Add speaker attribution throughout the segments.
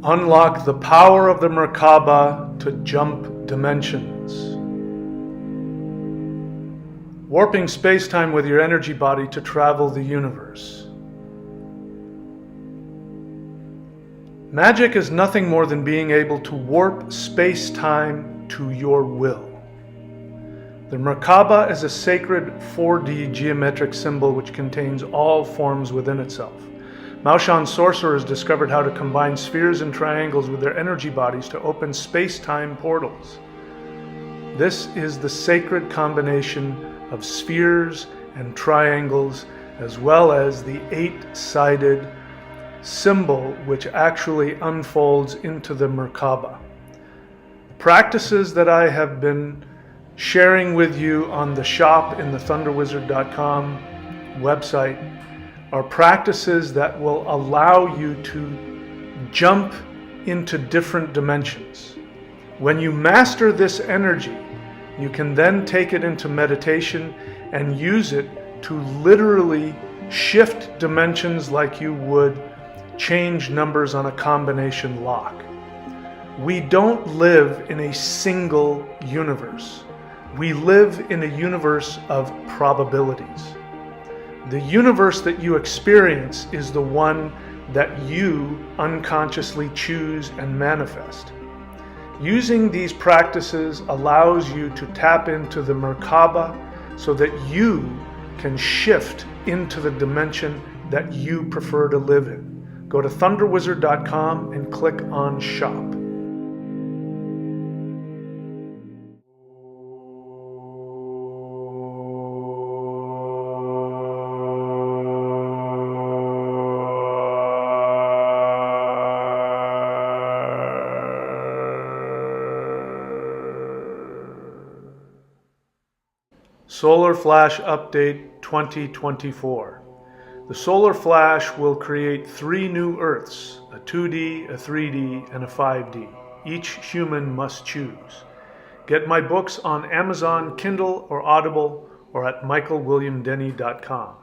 Speaker 1: Unlock the power of the Merkaba to jump dimensions. Warping space-time with your energy body to travel the universe. Magic is nothing more than being able to warp space-time to your will. The Merkaba is a sacred 4D geometric symbol which contains all forms within itself. Maoshan sorcerers discovered how to combine spheres and triangles with their energy bodies to open space-time portals. This is the sacred combination of spheres and triangles, as well as the 8-sided symbol which actually unfolds into the Merkaba. The practices that I have been sharing with you on the shop in the thunderwizard.com website are practices that will allow you to jump into different dimensions. When you master this energy, you can then take it into meditation and use it to literally shift dimensions like you would change numbers on a combination lock. We don't live in a single universe. We live in a universe of probabilities. The universe that you experience is the one that you unconsciously choose and manifest. Using these practices allows you to tap into the Merkaba so that you can shift into the dimension that you prefer to live in. Go to thunderwizard.com and click on Shop. Solar Flash Update 2024. The Solar Flash will create 3 new Earths, a 2D, a 3D, and a 5D. Each human must choose. Get my books on Amazon, Kindle, or Audible, or at michaelwilliamdenny.com.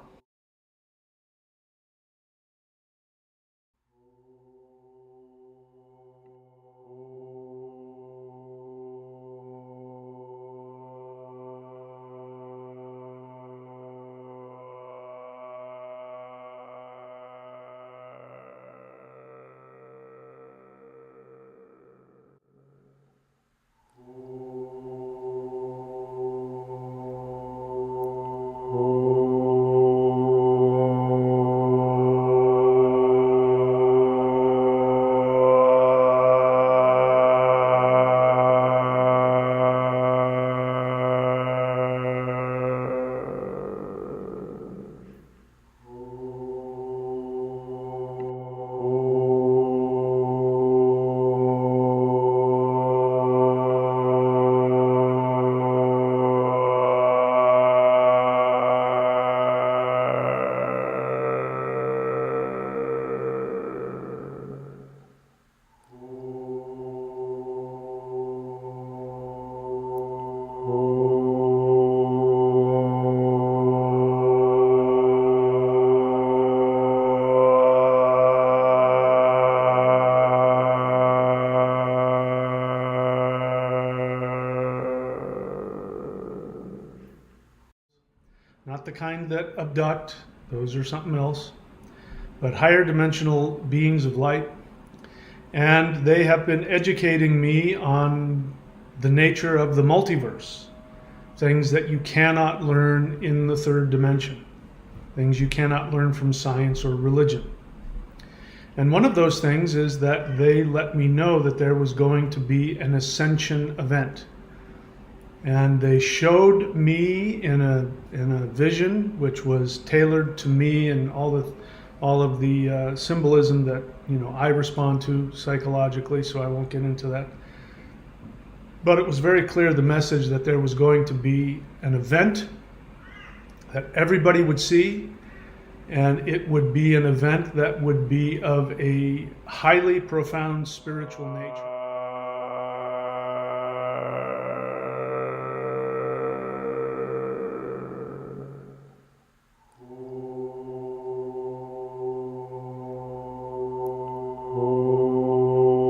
Speaker 1: Not the kind that abduct, those are something else, but higher dimensional beings of light. And they have been educating me on the nature of the multiverse, things that you cannot learn in the 3rd dimension, things you cannot learn from science or religion. And one of those things is that they let me know that there was going to be an ascension event. And they showed me in a vision which was tailored to me and all of the symbolism that I respond to psychologically, so I won't get into that. But it was very clear, the message, that there was going to be an event that everybody would see, and it would be an event that would be of a highly profound spiritual nature. Oh.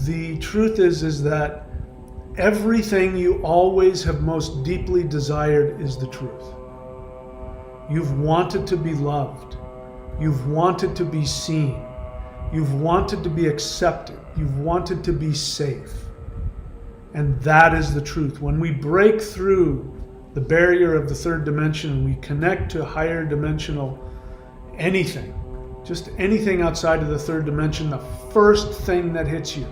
Speaker 1: The truth is that everything you always have most deeply desired is the truth. You've wanted to be loved. You've wanted to be seen. You've wanted to be accepted. You've wanted to be safe. And that is the truth. When we break through the barrier of the third dimension and we connect to higher dimensional anything, just anything outside of the third dimension, the first thing that hits you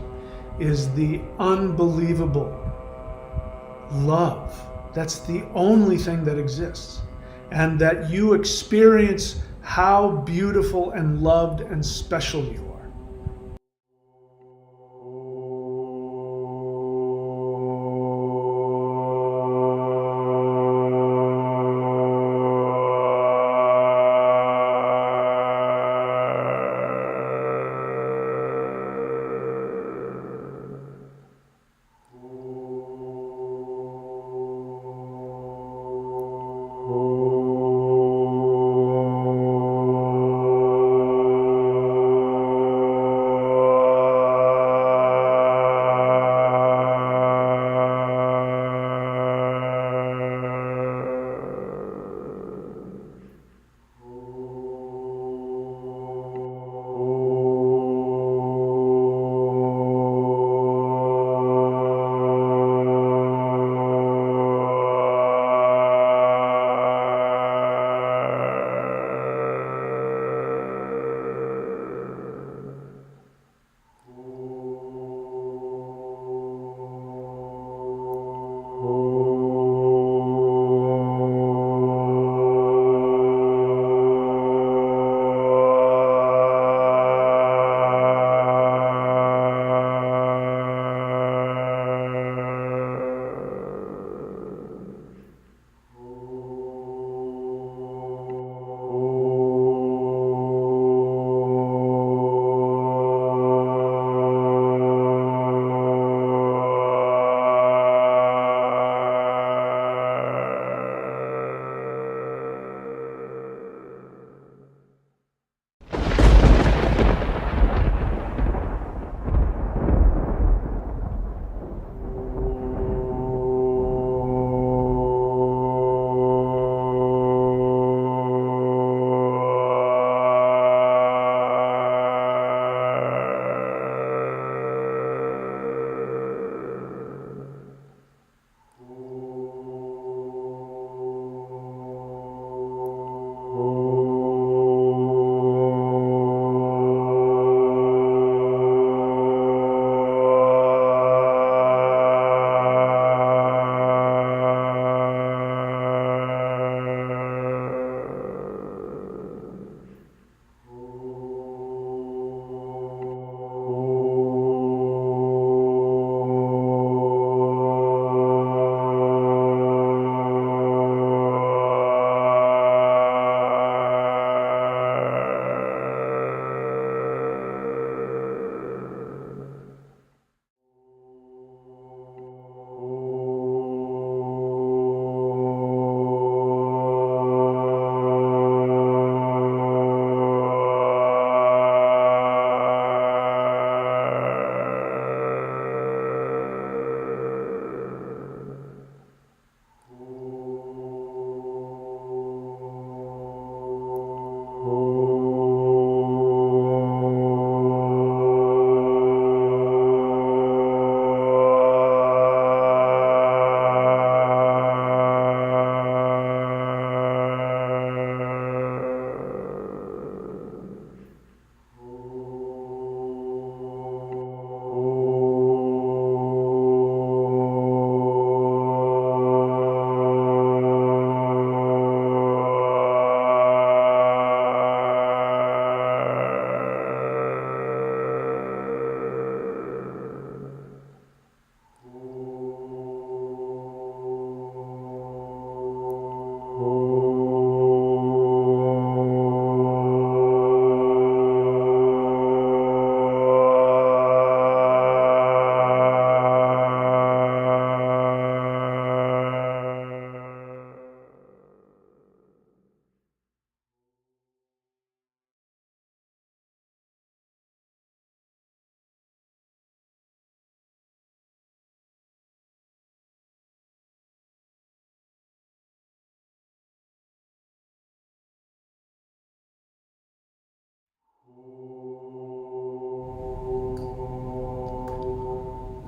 Speaker 1: is the unbelievable love. That's the only thing that exists. And that you experience how beautiful and loved and special you are.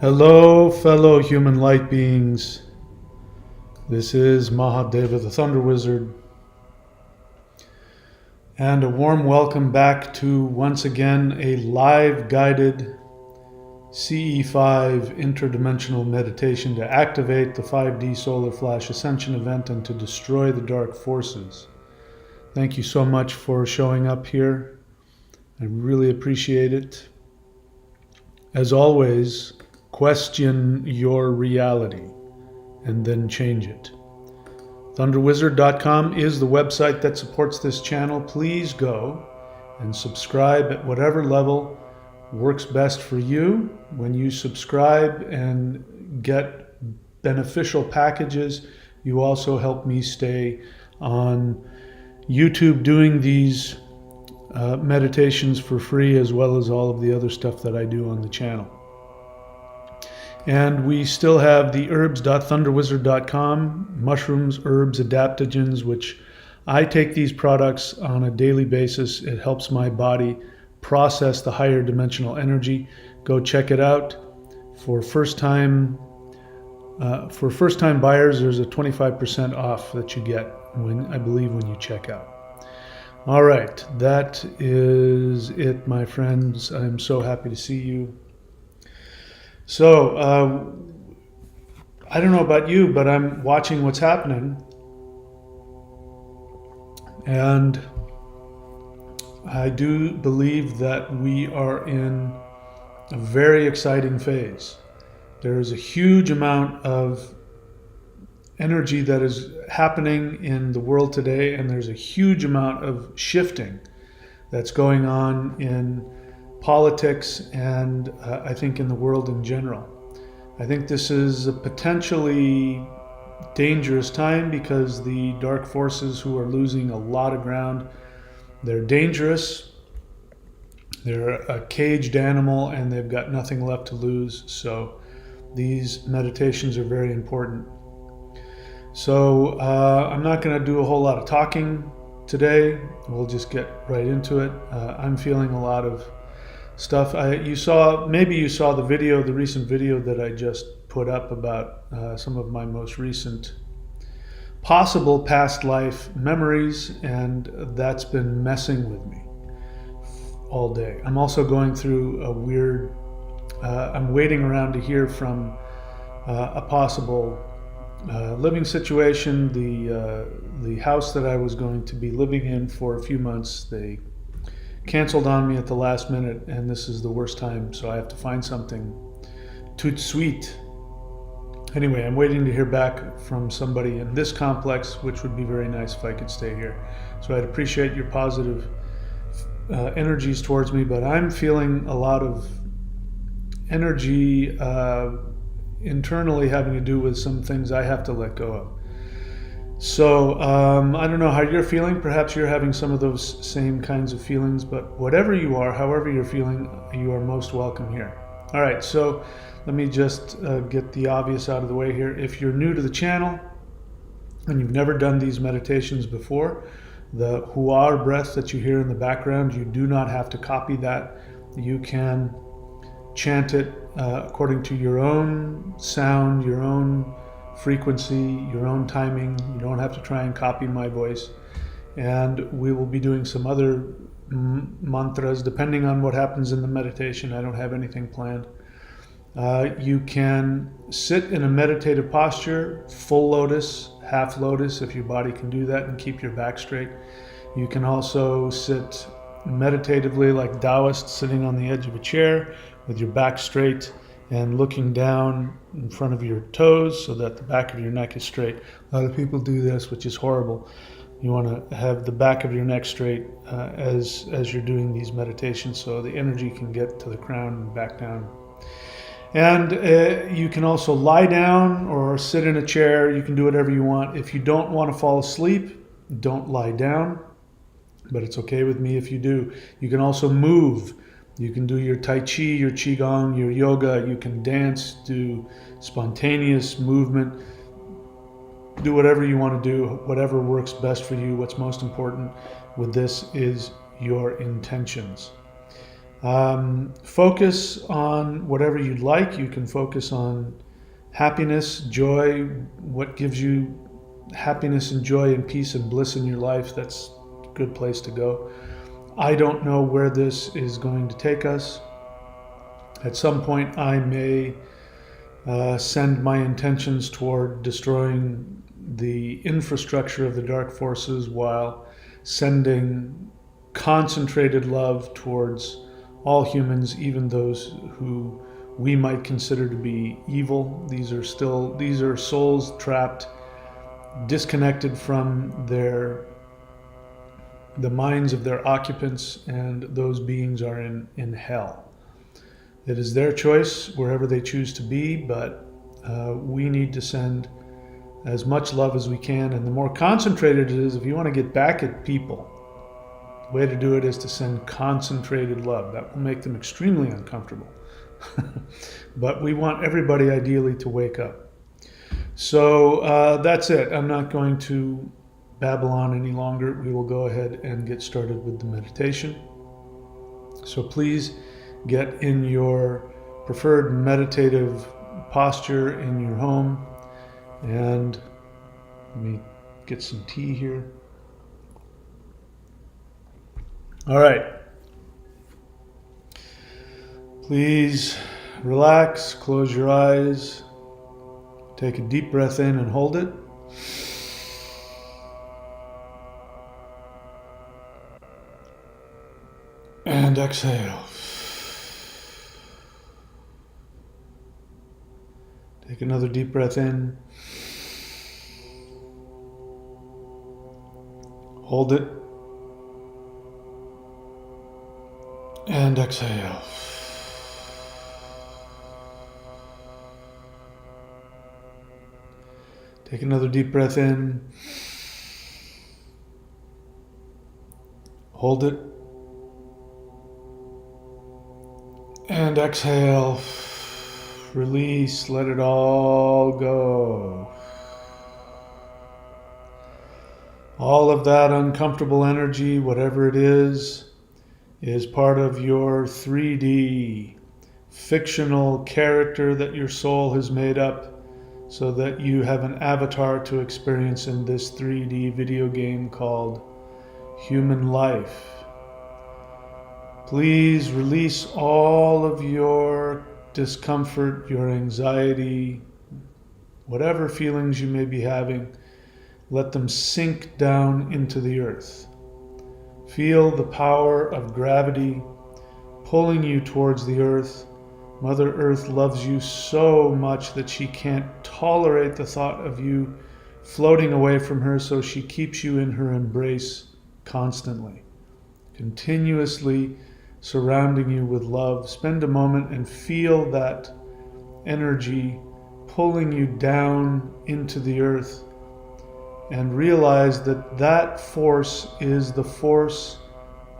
Speaker 1: Hello, fellow human light beings. This is Mahadeva, the Thunder Wizard, and a warm welcome back to, once again, a live guided CE5 interdimensional meditation to activate the 5D Solar Flash Ascension event and to destroy the dark forces. Thank you so much for showing up here. I really appreciate it. As always, question your reality and then change it. Thunderwizard.com is the website that supports this channel. Please go and subscribe at whatever level works best for you. When you subscribe and get beneficial packages, you also help me stay on YouTube doing these meditations for free, as well as all of the other stuff that I do on the channel. And we still have the herbs.thunderwizard.com, mushrooms, herbs, adaptogens, which I take these products on a daily basis. It helps my body process the higher dimensional energy. Go check it out. For first-time buyers, there's a 25% off that you get when you check out. All right, that is it, my friends. I'm so happy to see you. So, I don't know about you, but I'm watching what's happening, and I do believe that we are in a very exciting phase. There is a huge amount of energy that is happening in the world today, and there's a huge amount of shifting that's going on in politics and I think in the world in general. I think this is a potentially dangerous time because the dark forces, who are losing a lot of ground, they're dangerous, they're a caged animal, and they've got nothing left to lose. So these meditations are very important. So I'm not going to do a whole lot of talking today. We'll just get right into it. I'm feeling a lot of stuff. Maybe you saw the video, the recent video that I just put up about some of my most recent possible past life memories, and that's been messing with me all day. I'm also going through a weird, I'm waiting around to hear from a possible living situation. The house that I was going to be living in for a few months, they canceled on me at the last minute, and this is the worst time, so I have to find something tout sweet. Anyway, I'm waiting to hear back from somebody in this complex, which would be very nice if I could stay here. So I'd appreciate your positive energies towards me, but I'm feeling a lot of energy internally having to do with some things I have to let go of. So I don't know how you're feeling. Perhaps you're having some of those same kinds of feelings, but whatever you are, however you're feeling, you are most welcome here. All right, so let me just get the obvious out of the way here. If you're new to the channel and you've never done these meditations before, the huar breath that you hear in the background, you do not have to copy that. You can chant it according to your own sound, your own frequency, your own timing. You don't have to try and copy my voice. And we will be doing some other mantras depending on what happens in the meditation. I don't have anything planned. You can sit in a meditative posture, full lotus, half lotus, if your body can do that, and keep your back straight. You can also sit meditatively like Taoist, sitting on the edge of a chair with your back straight and looking down in front of your toes so that the back of your neck is straight. A lot of people do this, which is horrible. You want to have the back of your neck straight as you're doing these meditations, so the energy can get to the crown and back down. And you can also lie down or sit in a chair. You can do whatever you want. If you don't want to fall asleep, don't lie down, but it's okay with me if you do. You can also move. You can do your Tai Chi, your Qigong, your yoga. You can dance, do spontaneous movement. Do whatever you want to do, whatever works best for you. What's most important with this is your intentions. Focus on whatever you'd like. You can focus on happiness, joy, what gives you happiness and joy and peace and bliss in your life. That's a good place to go. I don't know where this is going to take us. At some point I may send my intentions toward destroying the infrastructure of the dark forces while sending concentrated love towards all humans, even those who we might consider to be evil. These are souls trapped, disconnected from the minds of their occupants, and those beings are in hell. It is their choice wherever they choose to be, but we need to send as much love as we can. And the more concentrated it is, if you want to get back at people, the way to do it is to send concentrated love. That will make them extremely uncomfortable. But we want everybody ideally to wake up. So that's it. I'm not going to babble on any longer. We will go ahead and get started with the meditation. So please get in your preferred meditative posture in your home. And let me get some tea here. All right. Please relax, close your eyes, take a deep breath in and hold it. And exhale. Take another deep breath in. Hold it. And exhale. Take another deep breath in. Hold it. And exhale. Release, let it all go. All of that uncomfortable energy, whatever it is part of your 3D fictional character that your soul has made up so that you have an avatar to experience in this 3D video game called human life. Please release all of your discomfort, your anxiety, whatever feelings you may be having. Let them sink down into the earth. Feel the power of gravity pulling you towards the earth. Mother Earth loves you so much that she can't tolerate the thought of you floating away from her, so she keeps you in her embrace constantly, continuously surrounding you with love. Spend a moment and feel that energy pulling you down into the earth, and realize that that force is the force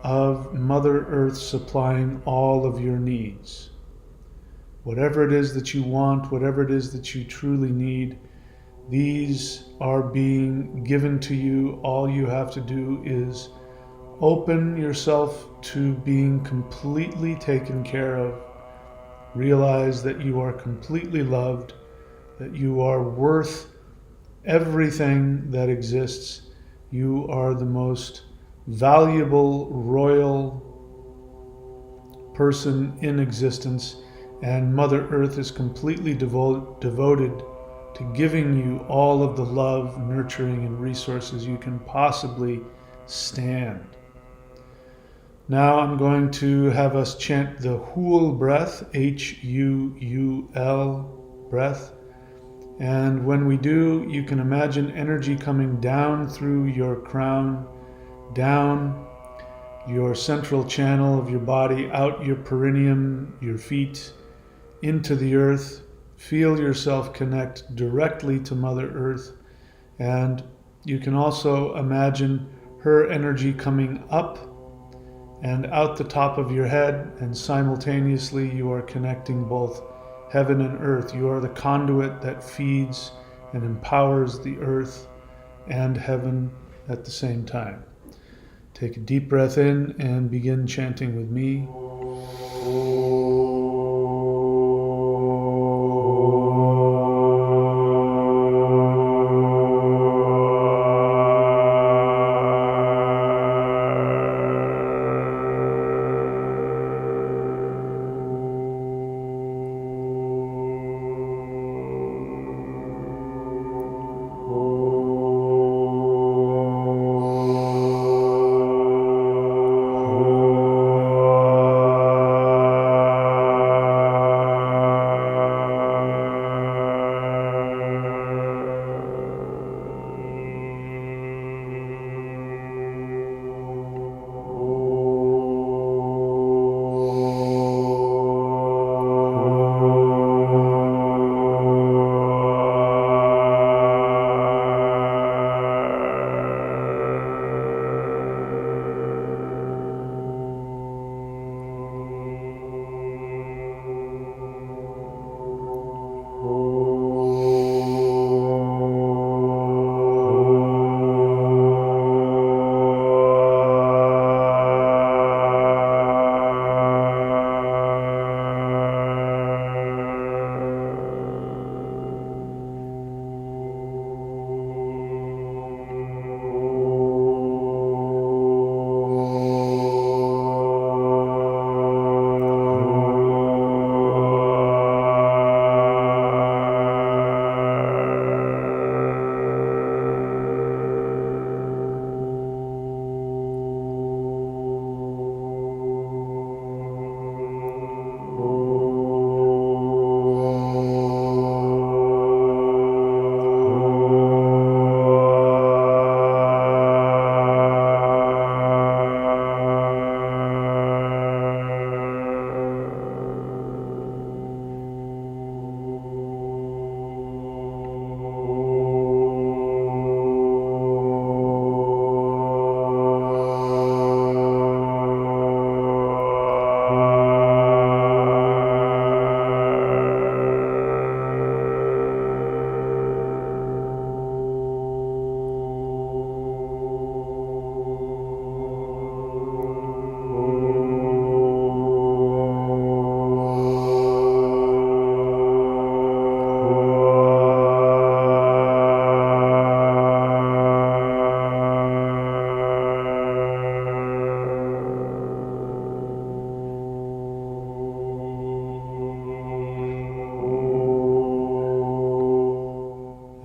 Speaker 1: of Mother Earth supplying all of your needs. Whatever it is that you want, whatever it is that you truly need, these are being given to you. All you have to do is open yourself to being completely taken care of. Realize that you are completely loved, that you are worth everything that exists. You are the most valuable royal person in existence, and Mother Earth is completely devoted to giving you all of the love, nurturing, and resources you can possibly stand. Now I'm going to have us chant the Huul breath, H-U-U-L breath. And when we do, you can imagine energy coming down through your crown, down your central channel of your body, out your perineum, your feet, into the earth. Feel yourself connect directly to Mother Earth. And you can also imagine her energy coming up and out the top of your head, and simultaneously you are connecting both heaven and earth. You are the conduit that feeds and empowers the earth and heaven at the same time. Take a deep breath in and begin chanting with me.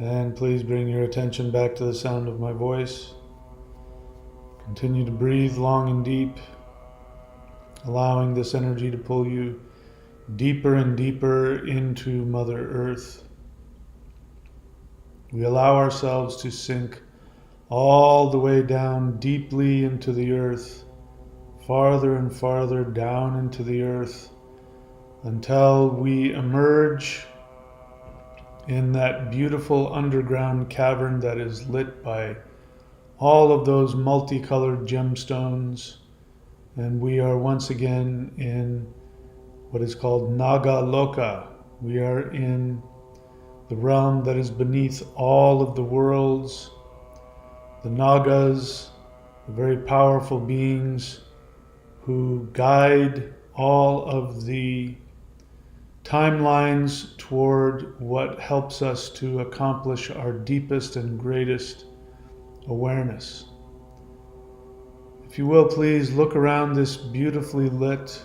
Speaker 1: And please bring your attention back to the sound of my voice. Continue to breathe long and deep, allowing this energy to pull you deeper and deeper into Mother Earth. We allow ourselves to sink all the way down deeply into the earth, farther and farther down into the earth, until we emerge in that beautiful underground cavern that is lit by all of those multicolored gemstones. And we are once again in what is called Naga Loka. We are in the realm that is beneath all of the worlds. The Nagas, the very powerful beings who guide all of the timelines toward what helps us to accomplish our deepest and greatest awareness. If you will, please look around this beautifully lit,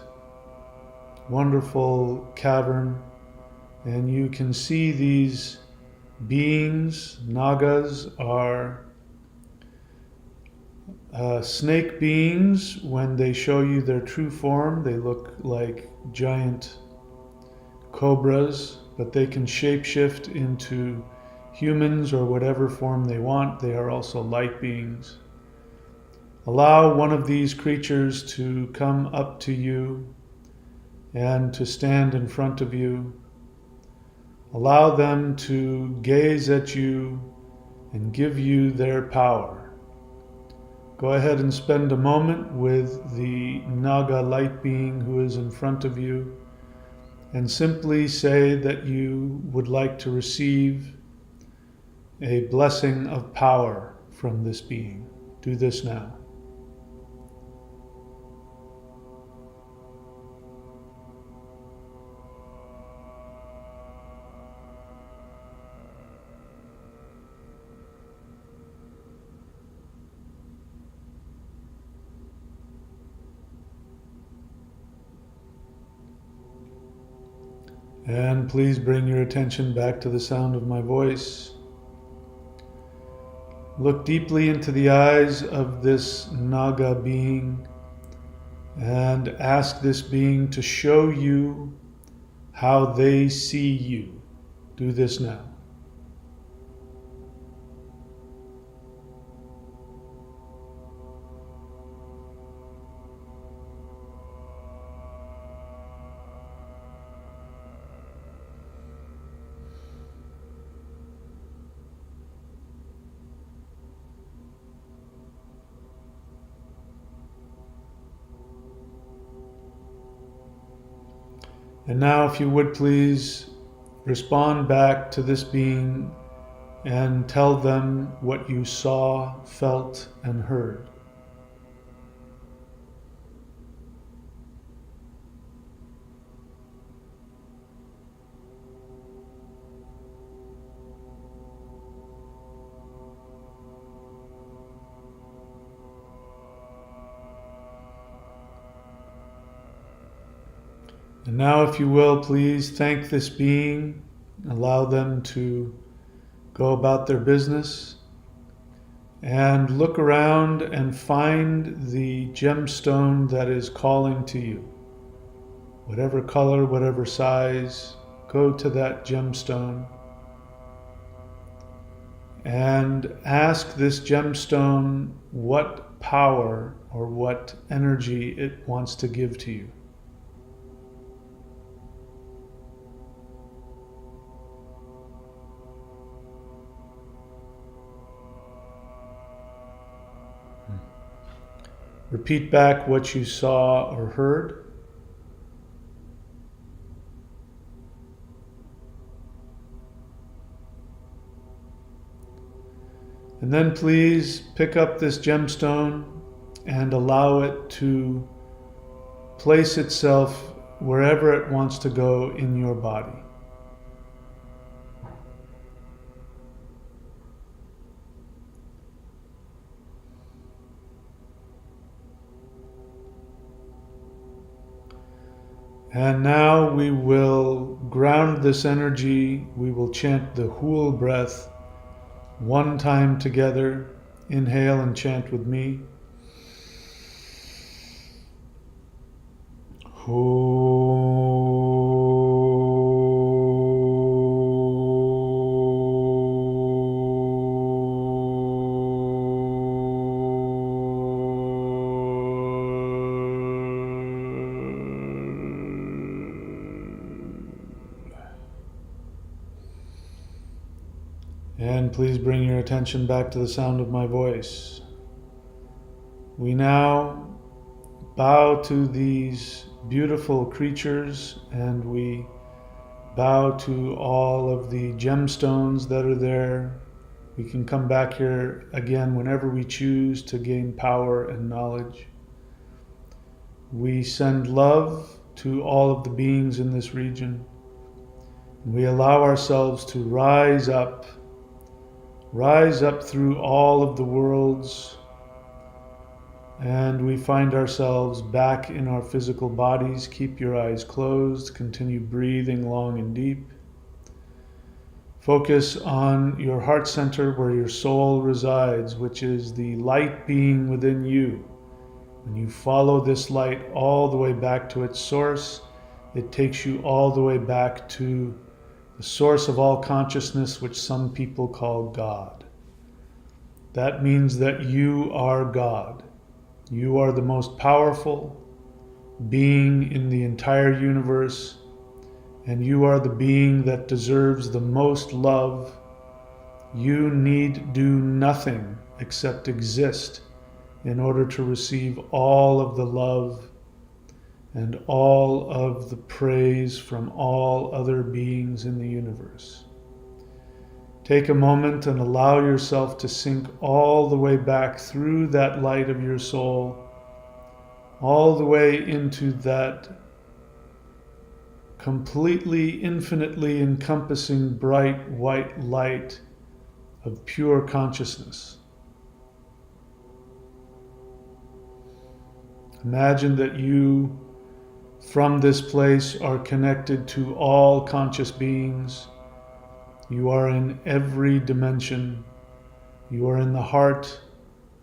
Speaker 1: wonderful cavern, and you can see these beings. Nagas are snake beings. When they show you their true form, they look like giant cobras, but they can shapeshift into humans or whatever form they want. They are also light beings. Allow one of these creatures to come up to you and to stand in front of you. Allow them to gaze at you and give you their power. Go ahead and spend a moment with the Naga light being who is in front of you, and simply say that you would like to receive a blessing of power from this being. Do this now. And please bring your attention back to the sound of my voice. Look deeply into the eyes of this Naga being and ask this being to show you how they see you. Do this now. And now, if you would please respond back to this being and tell them what you saw, felt, and heard. And now, if you will, please thank this being, allow them to go about their business, and look around and find the gemstone that is calling to you. Whatever color, whatever size, go to that gemstone and ask this gemstone what power or what energy it wants to give to you. Repeat back what you saw or heard. And then please pick up this gemstone and allow it to place itself wherever it wants to go in your body. And now we will ground this energy. We will chant the Hul breath one time together. Inhale and chant with me. And please bring your attention back to the sound of my voice. We now bow to these beautiful creatures and we bow to all of the gemstones that are there. We can come back here again whenever we choose to gain power and knowledge. We send love to all of the beings in this region. We allow ourselves to rise up through all of the worlds, and we find ourselves back in our physical bodies. Keep your eyes closed, continue breathing long and deep. Focus on your heart center where your soul resides, which is the light being within you. When you follow this light all the way back to its source, it takes you all the way back to the source of all consciousness, which some people call God. That means that you are God. You are the most powerful being in the entire universe, and you are the being that deserves the most love. You need do nothing except exist in order to receive all of the love and all of the praise from all other beings in the universe. Take a moment and allow yourself to sink all the way back through that light of your soul, all the way into that completely, infinitely encompassing bright white light of pure consciousness. Imagine that you from this place are connected to all conscious beings. You are in every dimension. You are in the heart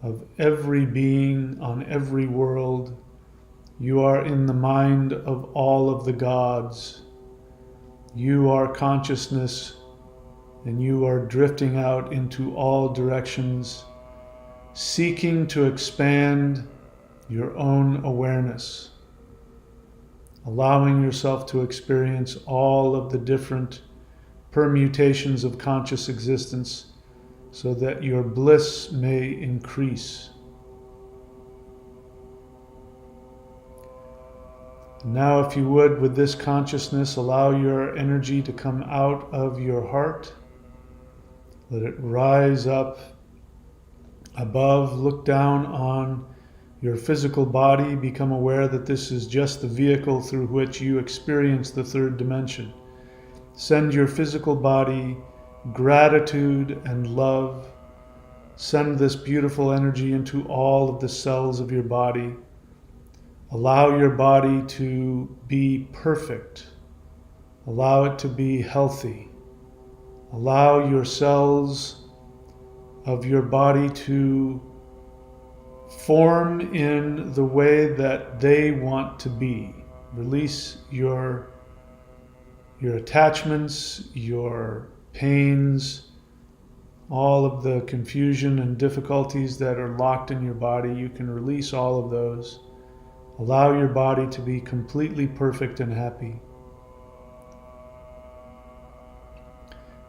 Speaker 1: of every being on every world. You are in the mind of all of the gods. You are consciousness, and you are drifting out into all directions, seeking to expand your own awareness, allowing yourself to experience all of the different permutations of conscious existence so that your bliss may increase. Now, if you would, with this consciousness, allow your energy to come out of your heart. Let it rise up above. Look down on your physical body. Become aware that this is just the vehicle through which you experience the third dimension. Send your physical body gratitude and love. Send this beautiful energy into all of the cells of your body. Allow your body to be perfect. Allow it to be healthy. Allow your cells of your body to form in the way that they want to be. Release your attachments, your pains, all of the confusion and difficulties that are locked in your body. You can release all of those. Allow your body to be completely perfect and happy.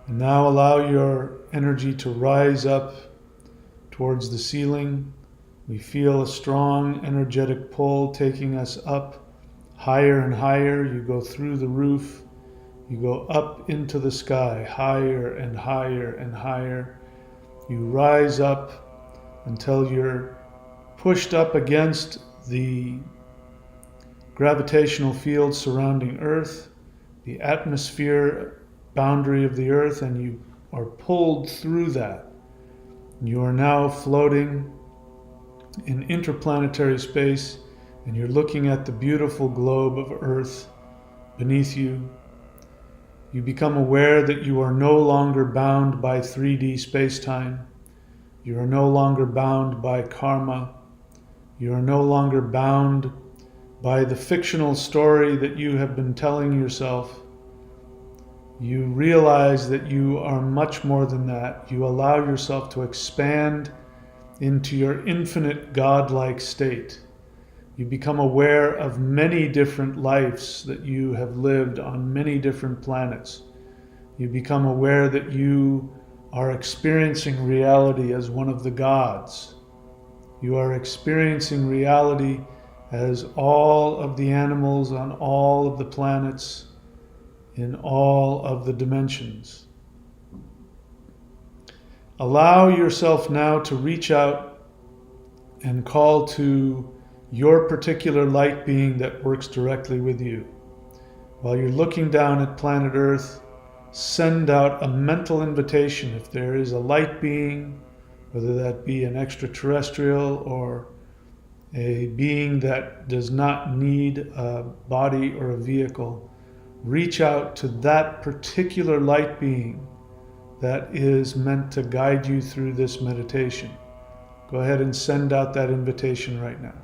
Speaker 1: And now allow your energy to rise up towards the ceiling. We feel a strong energetic pull taking us up higher and higher. You go through the roof. You go up into the sky, higher and higher and higher. You rise up until you're pushed up against the gravitational field surrounding Earth, the atmosphere boundary of the Earth, and you are pulled through that. You are now floating in interplanetary space, and you're looking at the beautiful globe of Earth beneath you. You become aware that you are no longer bound by 3D space-time. You are no longer bound by karma. You are no longer bound by the fictional story that you have been telling yourself. You realize that you are much more than that. You allow yourself to expand into your infinite godlike state. You become aware of many different lives that you have lived on many different planets. You become aware that you are experiencing reality as one of the gods. You are experiencing reality as all of the animals on all of the planets in all of the dimensions. Allow yourself now to reach out and call to your particular light being that works directly with you. While you're looking down at planet Earth, send out a mental invitation. If there is a light being, whether that be an extraterrestrial or a being that does not need a body or a vehicle, reach out to that particular light being that is meant to guide you through this meditation. Go ahead and send out that invitation right now.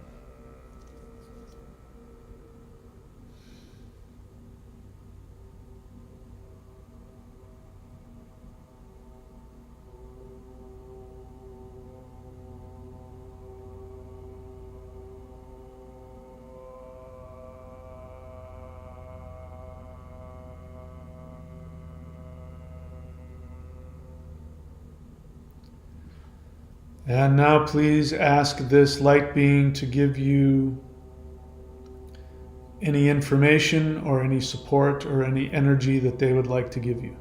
Speaker 1: And now please ask this light being to give you any information or any support or any energy that they would like to give you.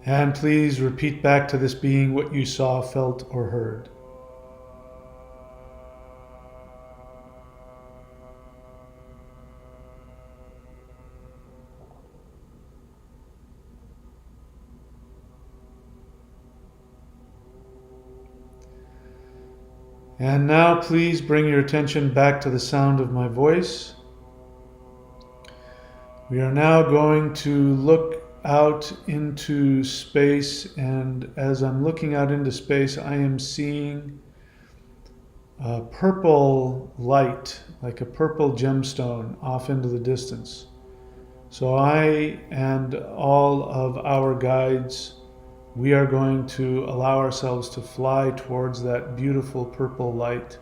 Speaker 1: And please repeat back to this being what you saw, felt, or heard. And now please bring your attention back to the sound of my voice. We are now going to look out into space, and as I'm looking out into space, I am seeing a purple light, like a purple gemstone off into the distance. So I and all of our guides, we are going to allow ourselves to fly towards that beautiful purple light,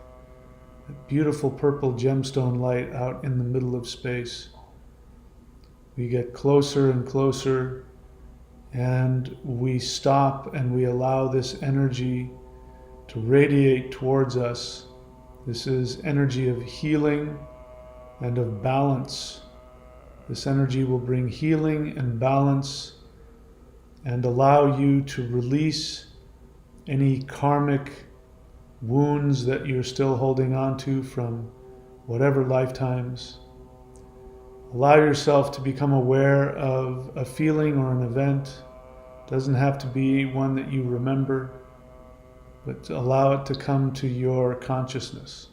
Speaker 1: that beautiful purple gemstone light out in the middle of space. We get closer and closer, and we stop and we allow this energy to radiate towards us. This is energy of healing and of balance. This energy will bring healing and balance and allow you to release any karmic wounds that you're still holding on to from whatever lifetimes. Allow yourself to become aware of a feeling or an event. It doesn't have to be one that you remember, but allow it to come to your consciousness.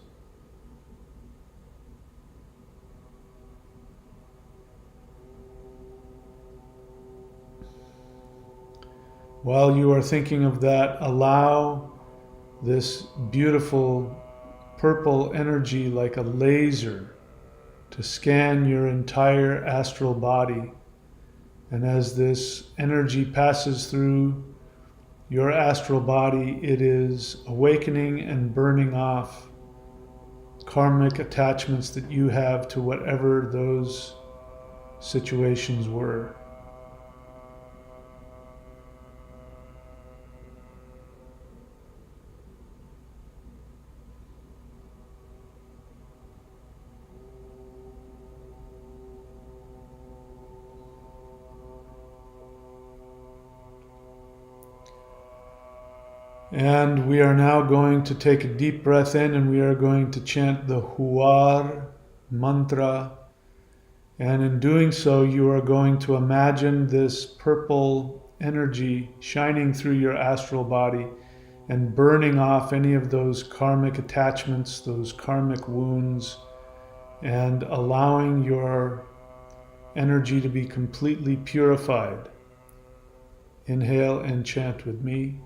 Speaker 1: While you are thinking of that, allow this beautiful purple energy like a laser to scan your entire astral body. And as this energy passes through your astral body, it is awakening and burning off karmic attachments that you have to whatever those situations were. And we are now going to take a deep breath in, and we are going to chant the Huar mantra. And in doing so, you are going to imagine this purple energy shining through your astral body and burning off any of those karmic attachments, those karmic wounds, and allowing your energy to be completely purified. Inhale and chant with me.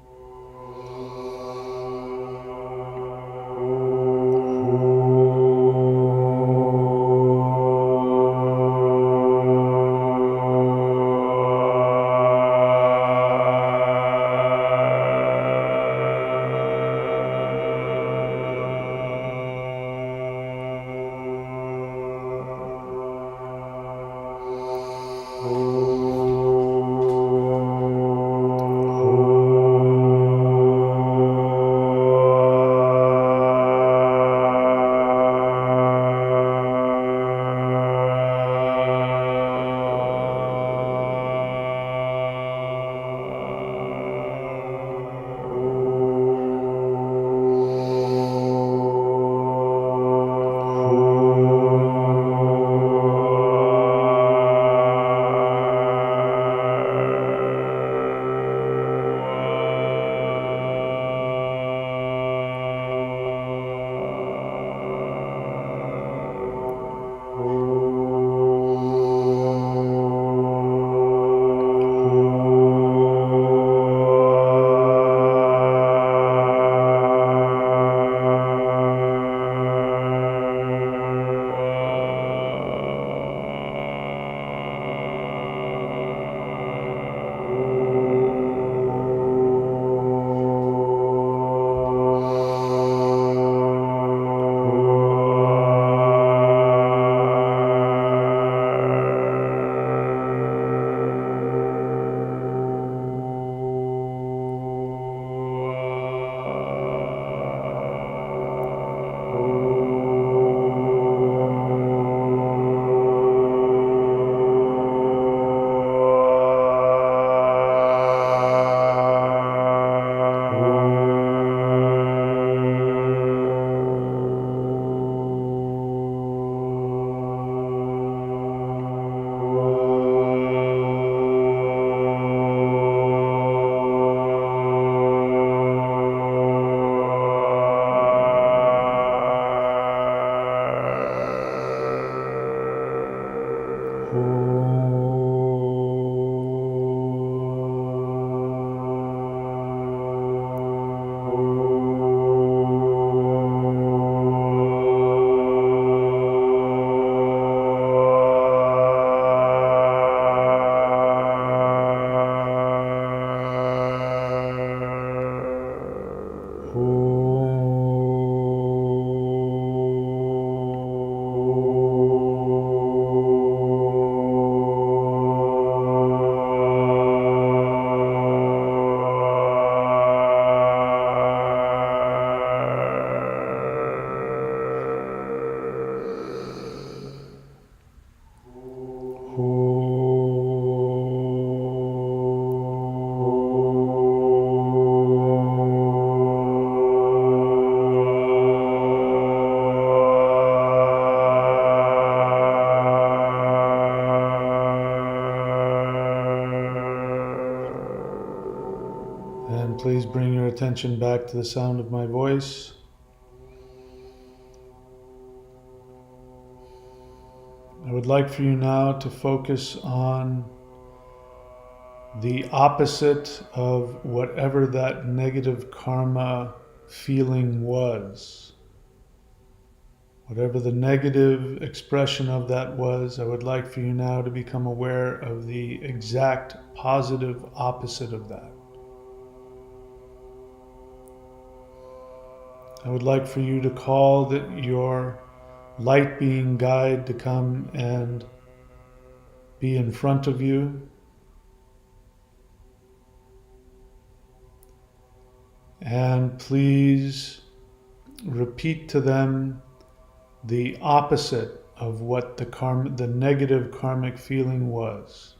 Speaker 1: And please bring your attention back to the sound of my voice. I would like for you now to focus on the opposite of whatever that negative karma feeling was. Whatever the negative expression of that was, I would like for you now to become aware of the exact positive opposite of that. I would like for you to call your light being guide to come and be in front of you. And please repeat to them the opposite of what the negative karmic feeling was.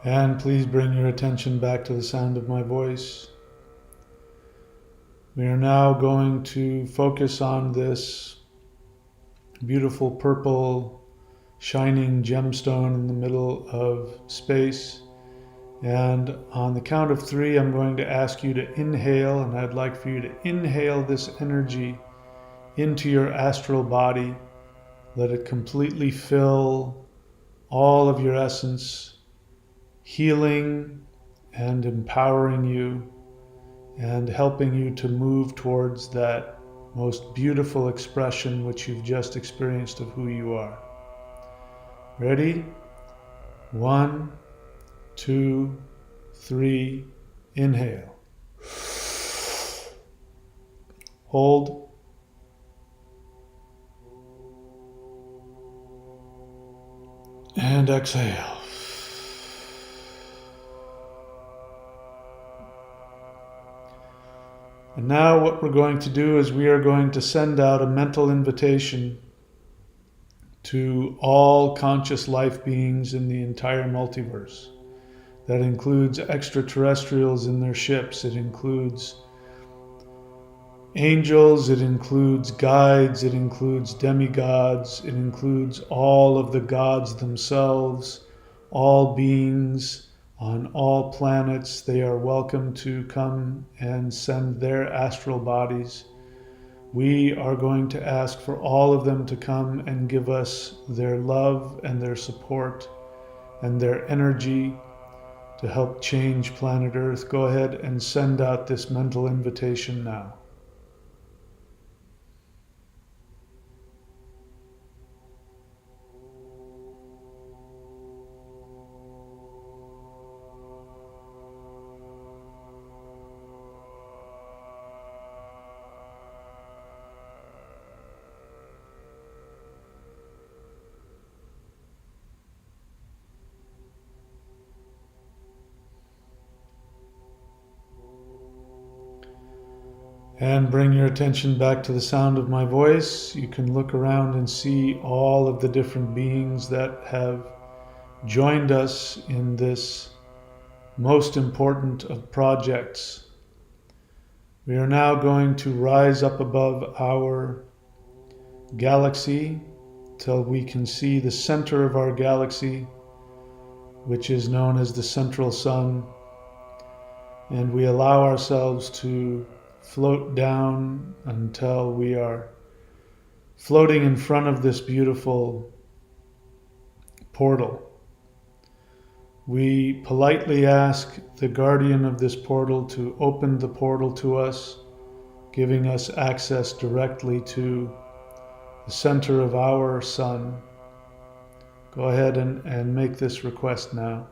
Speaker 1: And please bring your attention back to the sound of my voice. We are now going to focus on this beautiful purple shining gemstone in the middle of space. And on the count of 3, I'm going to ask you to inhale, and I'd like for you to inhale this energy into your astral body. Let it completely fill all of your essence, healing and empowering you and helping you to move towards that most beautiful expression which you've just experienced of who you are. Ready? 1, 2, 3, inhale. Hold. And exhale. And now what we're going to do is we are going to send out a mental invitation to all conscious life beings in the entire multiverse. That includes extraterrestrials in their ships. It includes angels. It includes guides. It includes demigods. It includes all of the gods themselves, all beings on all planets. They are welcome to come and send their astral bodies. We are going to ask for all of them to come and give us their love and their support and their energy to help change planet Earth. Go ahead and send out this mental invitation now. And bring your attention back to the sound of my voice. You can look around and see all of the different beings that have joined us in this most important of projects. We are now going to rise up above our galaxy till we can see the center of our galaxy, which is known as the central sun. And we allow ourselves to float down until we are floating in front of this beautiful portal. We politely ask the guardian of this portal to open the portal to us, giving us access directly to the center of our sun. Go ahead and make this request now.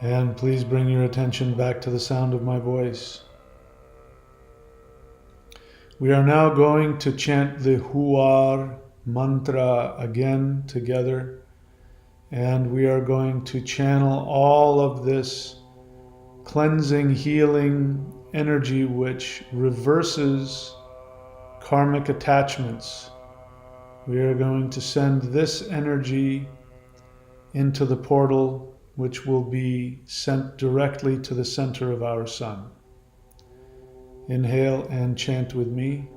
Speaker 1: And please bring your attention back to the sound of my voice. We are now going to chant the Huar mantra again together, and we are going to channel all of this cleansing, healing energy which reverses karmic attachments. We are going to send this energy into the portal, which will be sent directly to the center of our sun. Inhale and chant with me.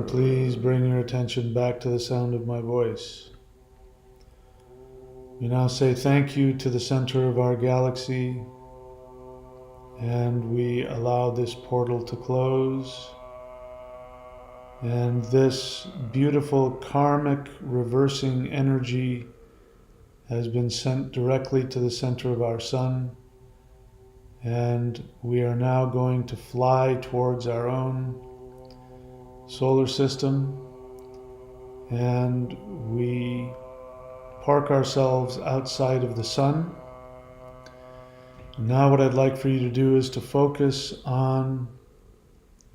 Speaker 1: And please bring your attention back to the sound of my voice. We now say thank you to the center of our galaxy, and we allow this portal to close. And this beautiful karmic reversing energy has been sent directly to the center of our sun. And we are now going to fly towards our own solar system. And we park ourselves outside of the sun. Now what I'd like for you to do is to focus on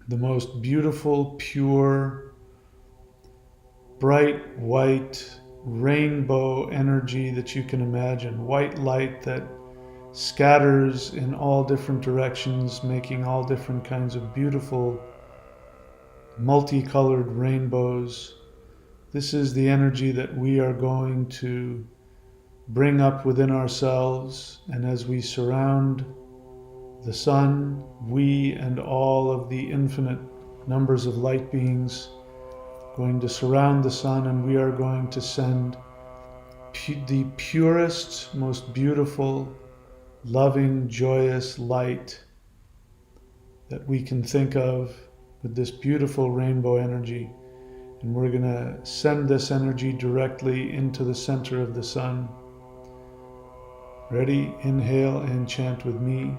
Speaker 1: the most beautiful, pure, bright white rainbow energy that you can imagine. White light that scatters in all different directions, making all different kinds of beautiful, multicolored rainbows. This is the energy that we are going to bring up within ourselves, and as we surround the sun, we and all of the infinite numbers of light beings going to surround the sun, and we are going to send the purest, most beautiful, loving, joyous light that we can think of with this beautiful rainbow energy. And we're going to send this energy directly into the center of the sun. Ready? Inhale and chant with me.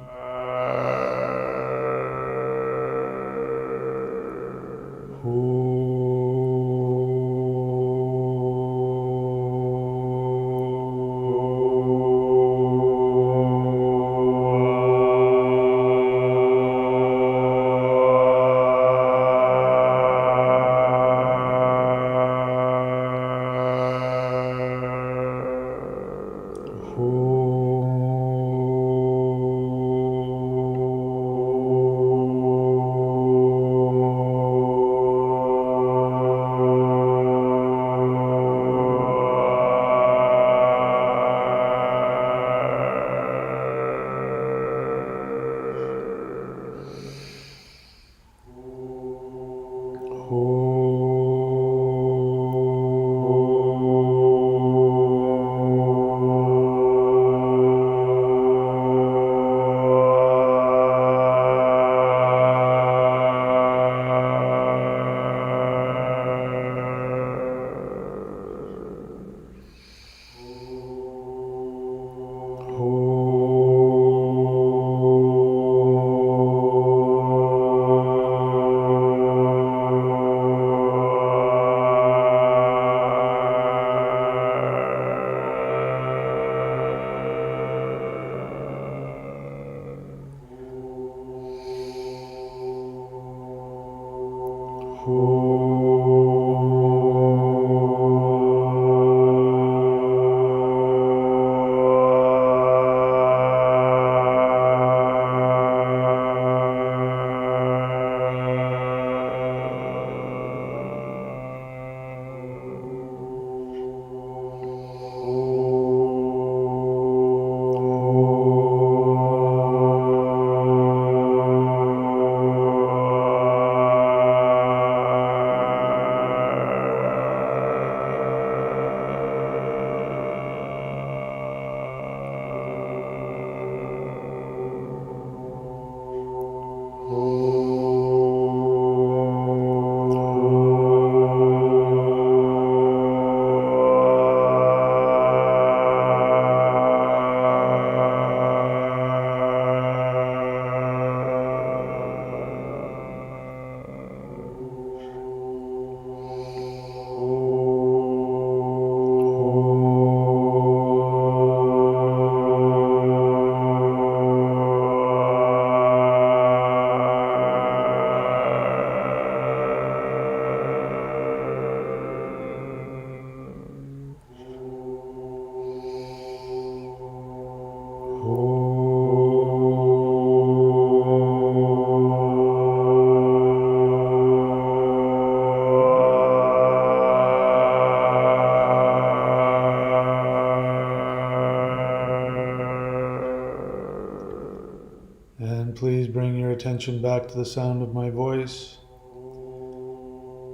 Speaker 1: And please bring your attention back to the sound of my voice.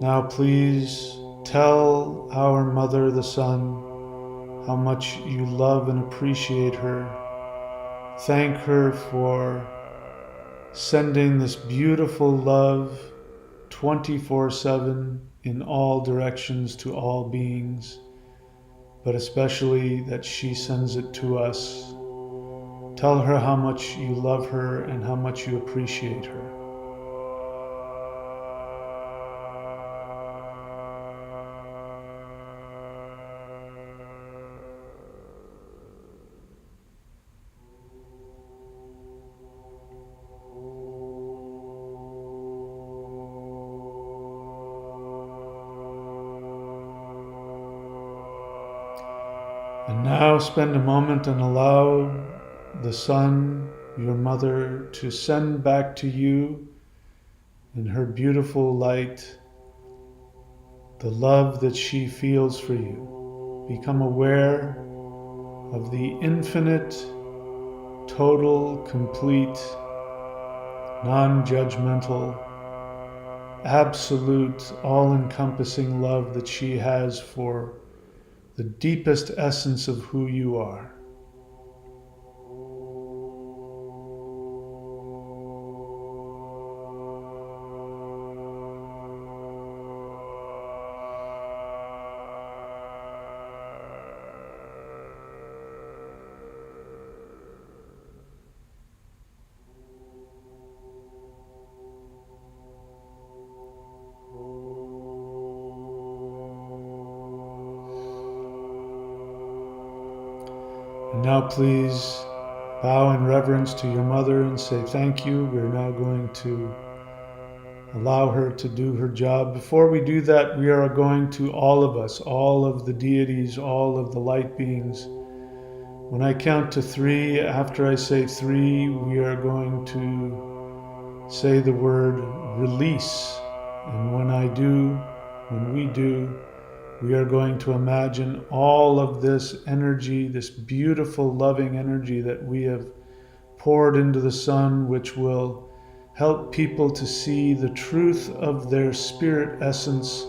Speaker 1: Now please tell our Mother, the Sun, how much you love and appreciate her. Thank her for sending this beautiful love 24/7 in all directions to all beings, but especially that she sends it to us. Tell her how much you love her and how much you appreciate her. And now spend a moment and allow the Sun, your mother, to send back to you in her beautiful light the love that she feels for you. Become aware of the infinite, total, complete, non-judgmental, absolute, all-encompassing love that she has for the deepest essence of who you are. And now please bow in reverence to your mother and say thank you. We're now going to allow her to do her job. Before we do that, we are going to, all of us, all of the deities, all of the light beings, when I count to 3, after I say 3, we are going to say the word release. And when we do, we are going to imagine all of this energy, this beautiful, loving energy that we have poured into the Sun, which will help people to see the truth of their spirit essence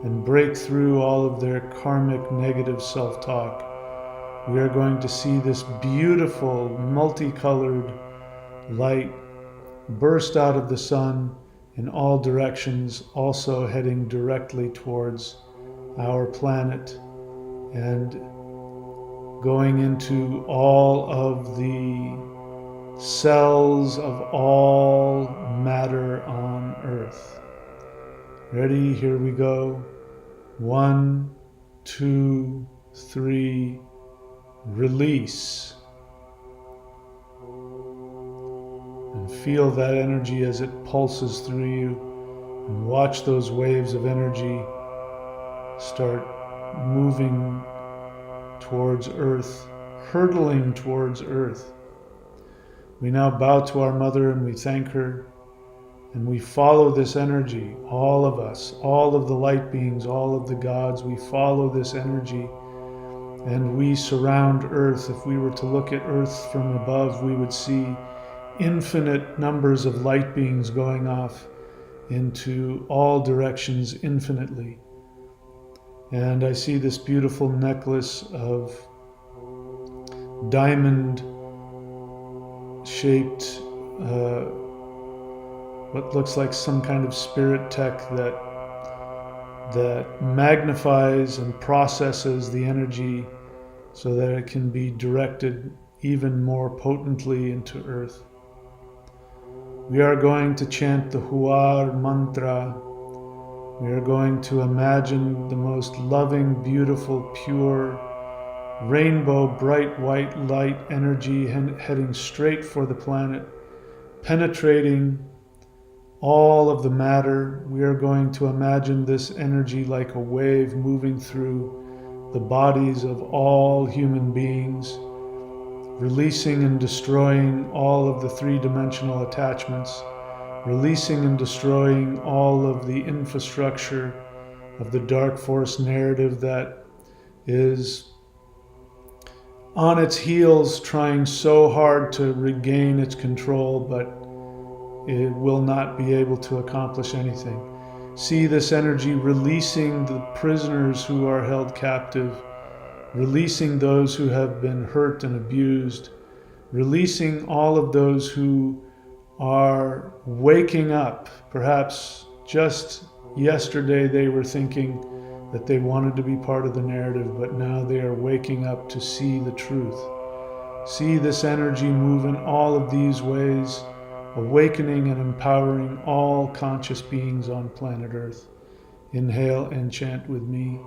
Speaker 1: and break through all of their karmic negative self-talk. We are going to see this beautiful, multicolored light burst out of the Sun in all directions, also heading directly towards our planet and going into all of the cells of all matter on Earth. Ready? Here we go. 1, 2, 3, release. And feel that energy as it pulses through you, and watch those waves of energy start moving towards Earth, hurtling towards Earth. We now bow to our mother and we thank her, and we follow this energy, all of us, all of the light beings, all of the gods, we follow this energy and we surround Earth. If we were to look at Earth from above, we would see infinite numbers of light beings going off into all directions infinitely. And I see this beautiful necklace of diamond-shaped, what looks like some kind of spirit tech that magnifies and processes the energy so that it can be directed even more potently into Earth. We are going to chant the Huar mantra. We are going to imagine the most loving, beautiful, pure, rainbow, bright white light energy heading straight for the planet, penetrating all of the matter. We are going to imagine this energy like a wave moving through the bodies of all human beings, releasing and destroying all of the three-dimensional attachments, releasing and destroying all of the infrastructure of the dark force narrative that is on its heels trying so hard to regain its control, but it will not be able to accomplish anything. See this energy releasing the prisoners who are held captive, releasing those who have been hurt and abused, releasing all of those who are waking up. Perhaps just yesterday they were thinking that they wanted to be part of the narrative, but now they are waking up to see the truth. See this energy move in all of these ways, awakening and empowering all conscious beings on planet Earth. Inhale and chant with me.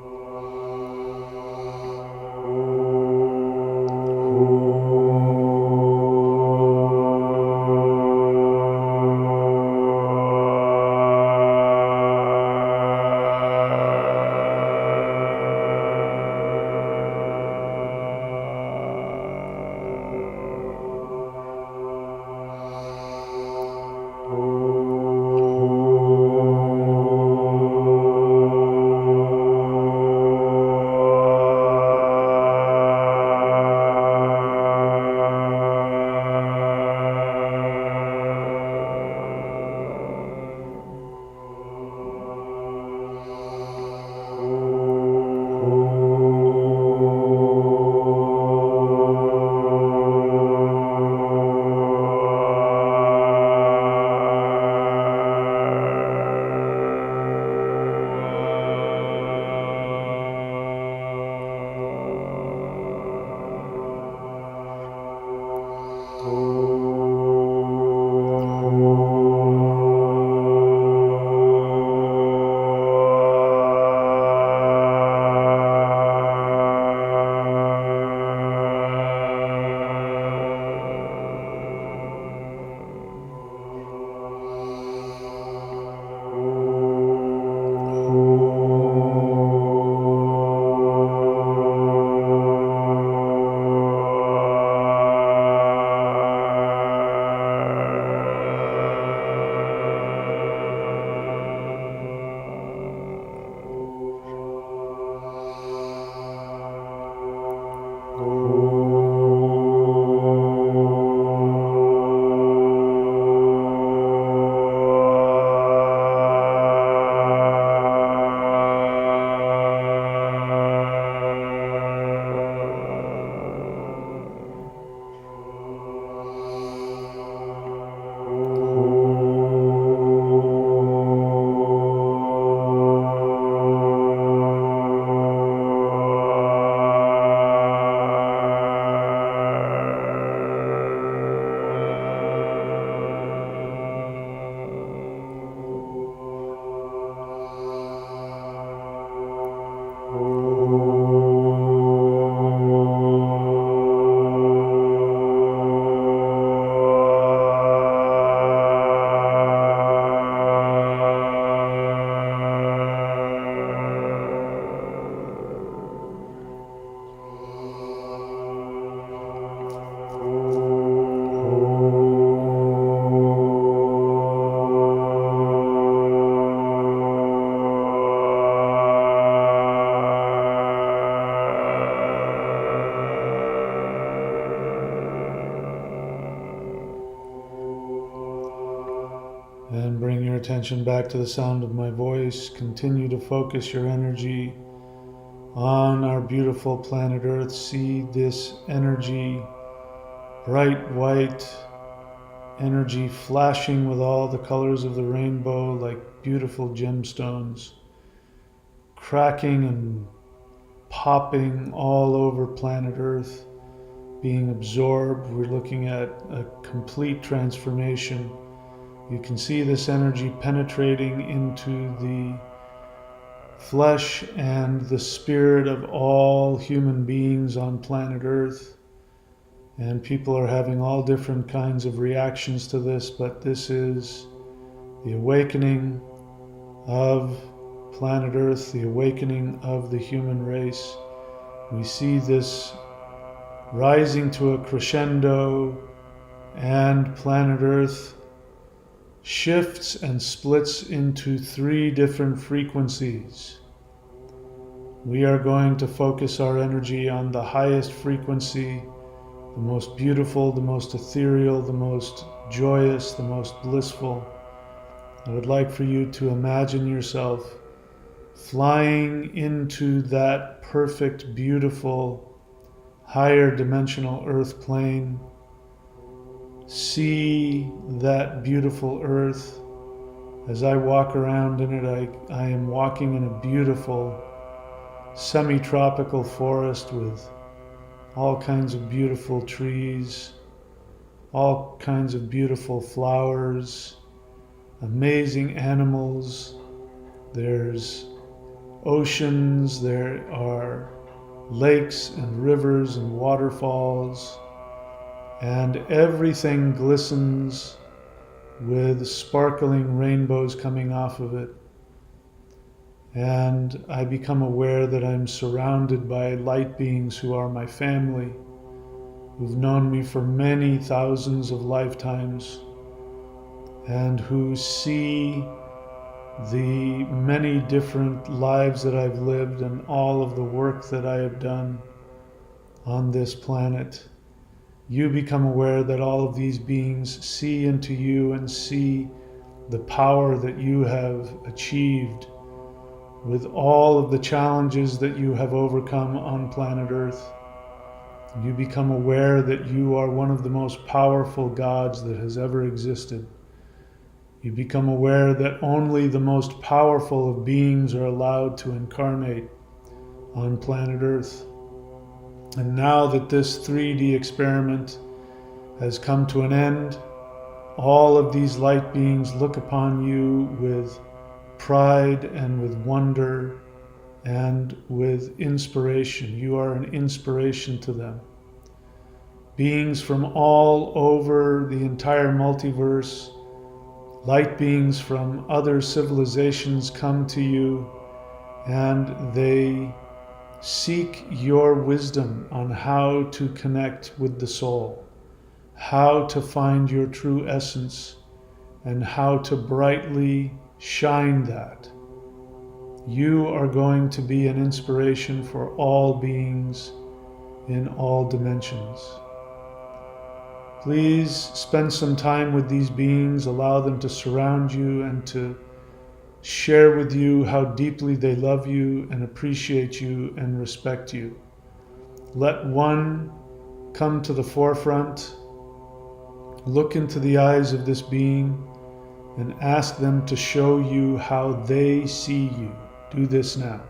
Speaker 1: And bring your attention back to the sound of my voice. Continue to focus your energy on our beautiful planet Earth. See this energy, bright white energy, flashing with all the colors of the rainbow like beautiful gemstones, cracking and popping all over planet Earth, being absorbed. We're looking at a complete transformation. You can see this energy penetrating into the flesh and the spirit of all human beings on planet Earth. And people are having all different kinds of reactions to this, but this is the awakening of planet Earth, the awakening of the human race. We see this rising to a crescendo, and planet Earth shifts and splits into 3 different frequencies. We are going to focus our energy on the highest frequency, the most beautiful, the most ethereal, the most joyous, the most blissful. I would like for you to imagine yourself flying into that perfect, beautiful, higher dimensional earth plane. See that beautiful earth. As I walk around in it, I am walking in a beautiful semi-tropical forest with all kinds of beautiful trees, all kinds of beautiful flowers, amazing animals. There's oceans, there are lakes and rivers and waterfalls, and everything glistens with sparkling rainbows coming off of it. And I become aware that I'm surrounded by light beings who are my family, who've known me for many thousands of lifetimes, and who see the many different lives that I've lived and all of the work that I have done on this planet. You become aware that all of these beings see into you and see the power that you have achieved with all of the challenges that you have overcome on planet Earth. You become aware that you are one of the most powerful gods that has ever existed. You become aware that only the most powerful of beings are allowed to incarnate on planet Earth. And now that this 3D experiment has come to an end, all of these light beings look upon you with pride and with wonder and with inspiration. You are an inspiration to them. Beings from all over the entire multiverse, light beings from other civilizations come to you, and they seek your wisdom on how to connect with the soul, how to find your true essence, and how to brightly shine that. You are going to be an inspiration for all beings in all dimensions. Please spend some time with these beings, allow them to surround you and to share with you how deeply they love you and appreciate you and respect you. Let one come to the forefront, look into the eyes of this being, and ask them to show you how they see you. Do this now.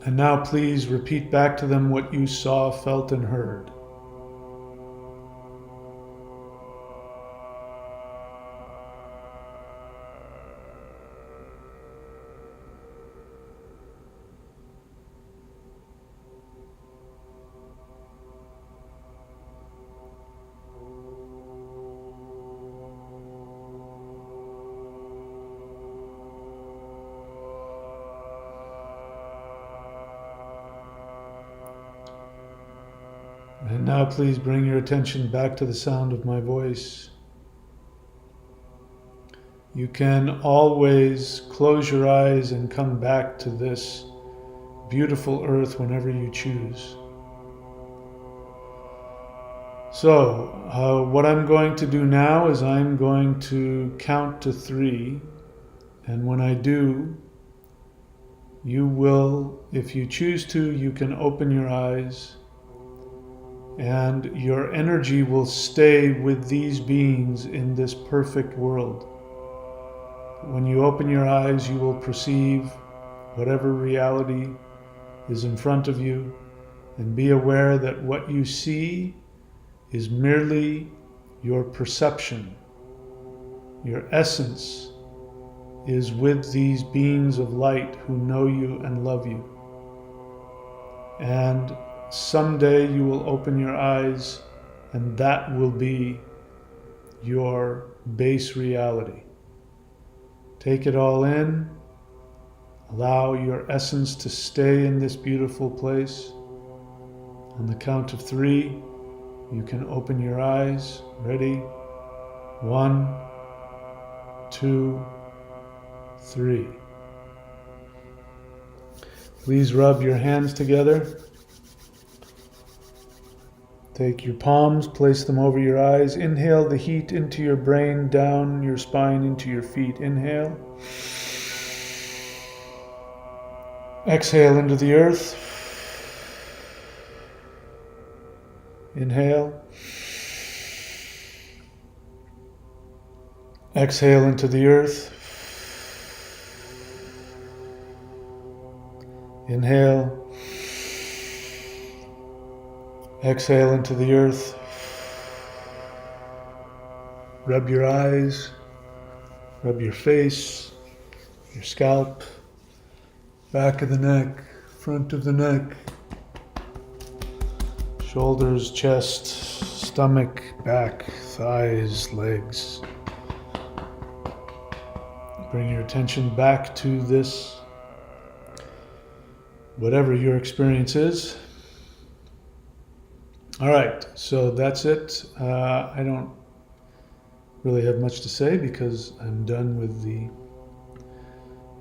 Speaker 1: And now please repeat back to them what you saw, felt, and heard. And now please bring your attention back to the sound of my voice. You can always close your eyes and come back to this beautiful earth whenever you choose. So, what I'm going to do now is I'm going to count to 3, and when I do, you will, if you choose to, you can open your eyes, and your energy will stay with these beings in this perfect world. When you open your eyes, you will perceive whatever reality is in front of you, and be aware that what you see is merely your perception. Your essence is with these beings of light who know you and love you. And someday you will open your eyes, and that will be your base reality. Take it all in. Allow your essence to stay in this beautiful place. On the count of 3, you can open your eyes. Ready? 1, 2, 3. Please rub your hands together. Take your palms, place them over your eyes. Inhale the heat into your brain, down your spine, into your feet. Inhale. Exhale into the earth. Inhale. Exhale into the earth. Inhale. Exhale into the earth. Rub your eyes. Rub your face, your scalp, back of the neck, front of the neck, shoulders, chest, stomach, back, thighs, legs. Bring your attention back to this, whatever your experience is. All right, so that's it. I don't really have much to say because I'm done with the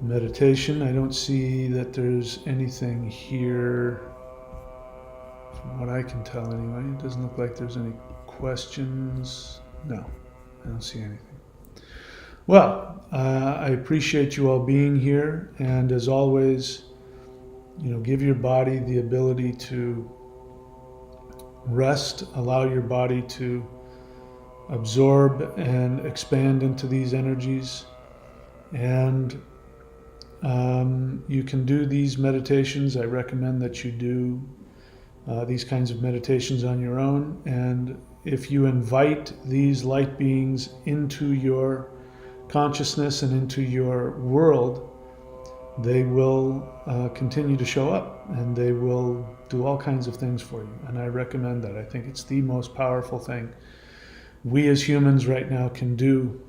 Speaker 1: meditation. I don't see that there's anything here, from what I can tell anyway. It doesn't look like there's any questions. No, I don't see anything. Well, I appreciate you all being here, and as always, give your body the ability to rest, allow your body to absorb and expand into these energies. And you can do these meditations. I recommend that you do these kinds of meditations on your own. And if you invite these light beings into your consciousness and into your world, they will continue to show up, and they will do all kinds of things for you. And I recommend that. I think it's the most powerful thing we as humans right now can do.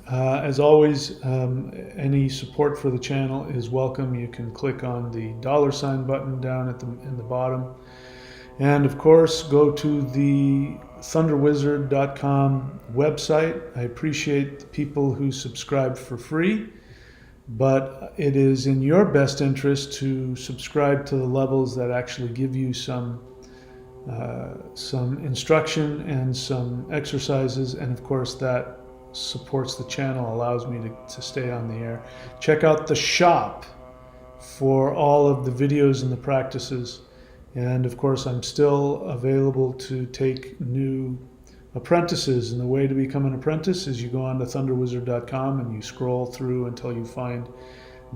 Speaker 1: As always, any support for the channel is welcome. You can click on the $ button down in the bottom. And of course, go to the thunderwizard.com website. I appreciate the people who subscribe for free, but it is in your best interest to subscribe to the levels that actually give you some instruction and some exercises, and of course that supports the channel, allows me to stay on the air. Check out the shop for all of the videos and the practices, and of course I'm still available to take new apprentices. And the way to become an apprentice is you go on to thunderwizard.com and you scroll through until you find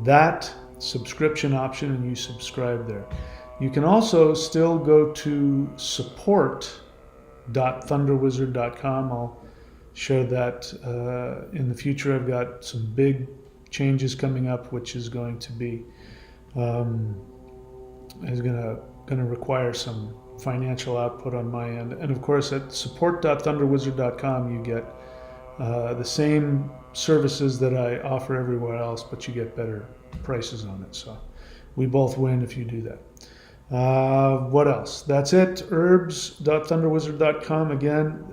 Speaker 1: that subscription option and you subscribe there. You can also still go to support.thunderwizard.com. I'll share that in the future. I've got some big changes coming up, which is going to be going to require some financial output on my end. And of course, at support.thunderwizard.com, you get the same services that I offer everywhere else, but you get better prices on it. So we both win if you do that. What else? That's it. herbs.thunderwizard.com. Again,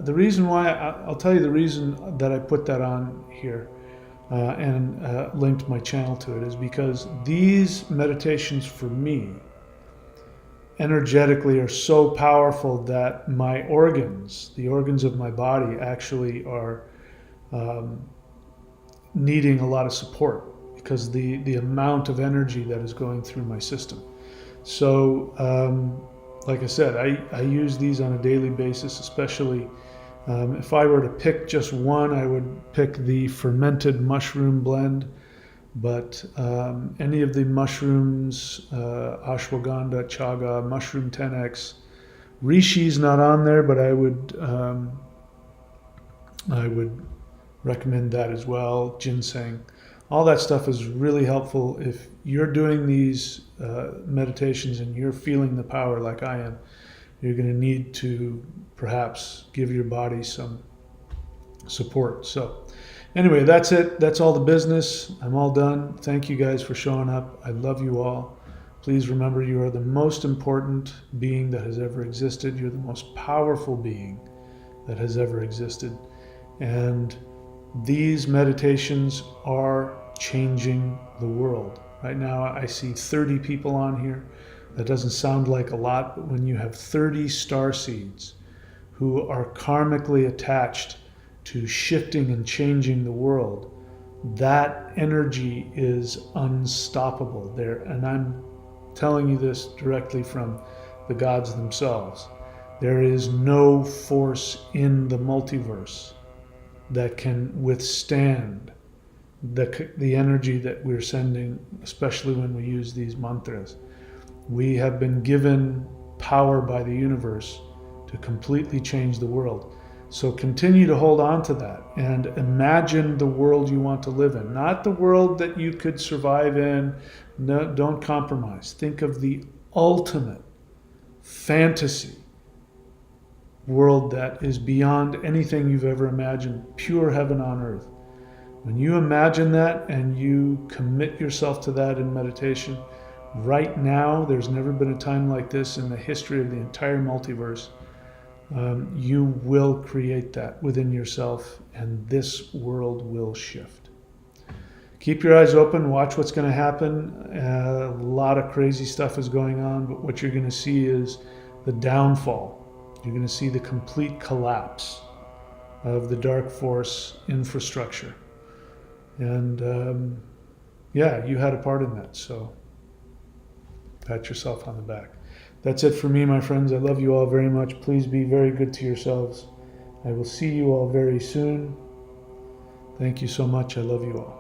Speaker 1: the reason why, I'll tell you the reason that I put that on here and linked my channel to it is because these meditations for me energetically are so powerful that my organs, the organs of my body, actually are needing a lot of support because the amount of energy that is going through my system. So, like I said, I use these on a daily basis, especially if I were to pick just one, I would pick the fermented mushroom blend. But any of the mushrooms, ashwagandha, chaga, mushroom 10x, reishi's not on there, but I would recommend that as well. Ginseng, all that stuff is really helpful if you're doing these meditations and you're feeling the power like I am. You're going to need to perhaps give your body some support. So Anyway, that's it. That's all the business. I'm all done. Thank you guys for showing up. I love you all. Please remember, you are the most important being that has ever existed. You're the most powerful being that has ever existed. And these meditations are changing the world. Right now, I see 30 people on here. That doesn't sound like a lot, but when you have 30 star seeds who are karmically attached to shifting and changing the world, that energy is unstoppable there. And I'm telling you this directly from the gods themselves. There is no force in the multiverse that can withstand the energy that we're sending, especially when we use these mantras. We have been given power by the universe to completely change the world. So continue to hold on to that and imagine the world you want to live in, not the world that you could survive in. No, don't compromise. Think of the ultimate fantasy world that is beyond anything you've ever imagined, pure heaven on earth. When you imagine that and you commit yourself to that in meditation, right now, there's never been a time like this in the history of the entire multiverse. You will create that within yourself, and this world will shift. Keep your eyes open, watch what's going to happen. A lot of crazy stuff is going on, but what you're going to see is the downfall. You're going to see the complete collapse of the dark force infrastructure. And yeah, you had a part in that, so pat yourself on the back. That's it for me, my friends. I love you all very much. Please be very good to yourselves. I will see you all very soon. Thank you so much. I love you all.